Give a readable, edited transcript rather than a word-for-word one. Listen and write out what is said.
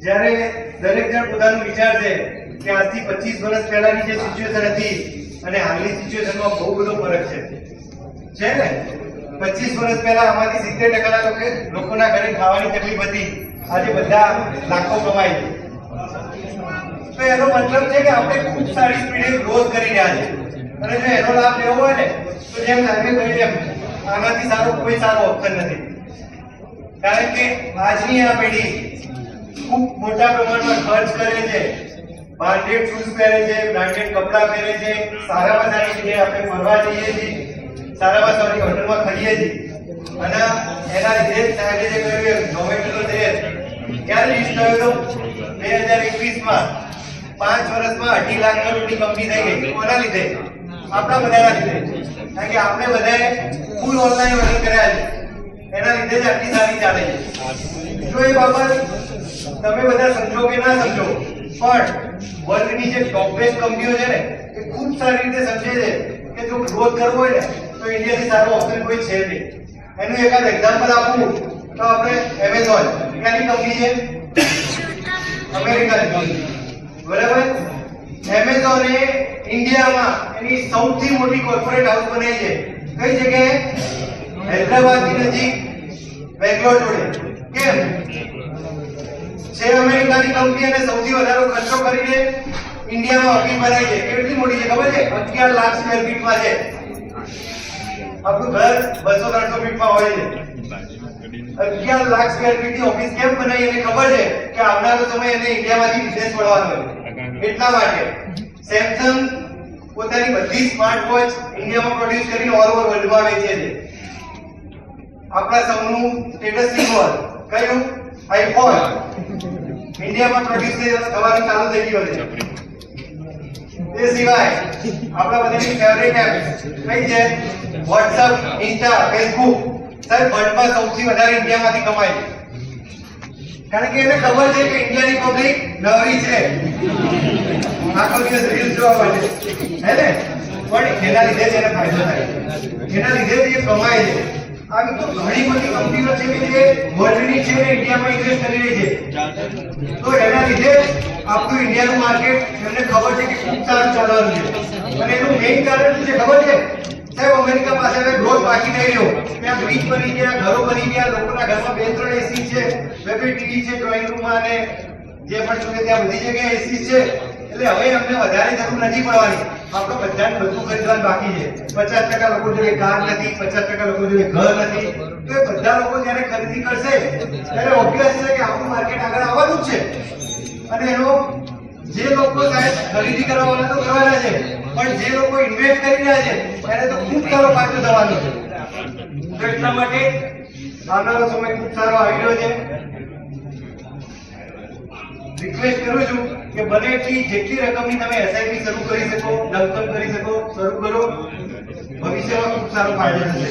જ્યારે દરેક જણ પોતાનું વિચાર છે કે આજથી 25 વર્ષ પહેલાની જે સિચ્યુએશન હતી અને હાલની સિચ્યુએશનમાં બહુ બધો ફરક છે ને 25 વર્ષ પહેલા આમાંથી 70% લોકોના ઘરે ખાવાની તકલીફ હતી, આજે બધા લાખો કમાય છે। તો એનો મતલબ છે કે આપણે ખૂબ સારી સ્પીડે ગ્રોથ કરી રહ્યા છે અને જો એનો લાભ લેવો હોય ને તો જેમ સાહેબે કહ્યું એમ આનાથી સારો કોઈ સારો ઓપ્શન નથી, કારણ કે આજની આ પેઢી ખૂબ મોટા પ્રમાણમાં ખર્ચ કરે છે, બ્રાન્ડેડ શૂઝ પહેરે છે, બ્રાન્ડેડ કપડાં પહેરે છે, સારામાં સારી જગ્યાએ આપણે ફરવા જઈએ છીએ, સારામાં સારી હોટલમાં ખાઈએ છીએ અને એના લીધે સાહેબે જે કહ્યું ઝોમેટોનો છે ક્યારે લિસ્ટ થયો હતો 2021માં 5 વર્ષમાં 2.5 લાખ કરોડની કંપની થઈ ગઈ। કોના લીધે? આપણા બધાના લીધે, કારણ કે આપણે બધાએ ફૂલ ઓનલાઈન ઓર્ડર કર્યા છે, એના લીધે જ આટલી સારી ચાલે છે। જો એ બાબત તમે બધા સમજો કે ના સમજો પણ વર્લ્ડની જે ટોપ બેસ્ટ કંપનીઓ છે ને એ ખૂબ સારી રીતે સમજે છે કે જો ગ્રોથ કરવો હોય ને તો ઇન્ડિયાથી સારો ઓપ્શન કોઈ છે નહીં। એનું એકાદ એક્ઝામ્પલ આપું તો આપણે એમેઝોન ક્યાંની કંપની છે? અમેરિકાની કંપની, બરાબર? એમેઝોને ઇન્ડિયામાં એની સૌથી મોટી કોર્પોરેટ હાઉસ બનાવી છે કઈ જગ્યાએ? હૈદરાબાદની નજીક બેંગ્લોર જોડે। કેમ છે? અમેરિકાની કંપની અને સૌથી વધારે ખર્ચો કરીને ઇન્ડિયામાં ઓફિસ બનાવી છે। કેટલી મોટી છે ખબર છે? 11 લાખ સ્ક્વેર ફીટમાં છે। આપણું ઘર 200-300 ફીટમાં હોય છે, 11 લાખ સ્ક્વેર ફીટની ઓફિસ કેમ બનાવી? એને ખબર છે કે આવનારો સમય એને ઇન્ડિયામાંથી બિઝનેસ મળવાનો છે, એટલા માટે સેમસંગ પોતાની બધી સ્માર્ટ વોચ ઇન્ડિયામાં પ્રોડ્યુસ કરીને ઓલ ઓવર વર્લ્ડમાં વેચે છે। આપણા સૌનું સ્ટેટસ સિમ્બોલ કયું? આઈફોન ઇન્ડિયામાં પ્રોડ્યુસ થવાનું ચાલુ થઈ ગયો છે। એ સિવાય આપણા બધાની ફેવરેટ એપ કઈ છે? WhatsApp, Insta, Facebook સાહેબ વર્લ્ડમાં સૌથી વધારે ઇન્ડિયામાંથી કમાય છે, કારણ કે એને ખબર છે કે ઇન્ડિયાની પબ્લિક નવરી છે, આખો દિવસ રીલ્સ જોવા માટે હે ને, પણ એના લીધે જ એને ફાયદો થાય, એના લીધે જ એ કમાય છે। આવી તો ઘણી બધી કંપનીઓ છે કે જે વર્લ્ડની છે ને ઇન્ડિયામાં ઇન્વેસ્ટ કરી રહી છે, તો એના લીધે આપણું ઇન્ડિયાનું માર્કેટ એમને ખબર છે કે ખૂબ સારું ચાલવાનું છે। અને એનું મેઇન કારણ શું છે ખબર છે સાહેબ? અમેરિકા પાસે હવે ગ્રોથ બાકી નહીં રહ્યો, ત્યાં બ્રિજ બની ગયા, ઘરો બની ગયા, લોકોના ઘરમાં 2-3 એસી છે, બે ટીવી છે ડ્રોઈંગ રૂમમાં અને જે પણ જોઈએ ત્યાં બધી જગ્યાએ એસી છે, એટલે હવે અમને વધારે જરૂર નથી પડવાની। આપણે બધાને બધું ખરીદવાનું બાકી છે। 50% લોકો જોડે કાર નથી, 50% લોકો જોડે ઘર નથી, તો એ બધા લોકો જ્યારે ખરીદી કરશે ત્યારે ઓબ્વિયસ છે કે આપણું માર્કેટ આગળ આવવાનું જ છે। અને એનો જે લોકો સાહેબ ખરીદી કરવાના તો કરવાના છે, પણ જે લોકો ઇન્વેસ્ટ કરી રહ્યા છે એને તો ખૂબ સારો ફાયદો થવાનો છે। તો એટલા માટે આવનારો સમય ખૂબ સારો આવી રહ્યો છે। રિક્વેસ્ટ કરું છું કે બને એટલી જેટલી રકમની તમે એસઆઈપી શરૂ કરી શકો, લમસમ કરી શકો, શરૂ કરો, ભવિષ્યમાં ખૂબ સારો ફાયદો થશે।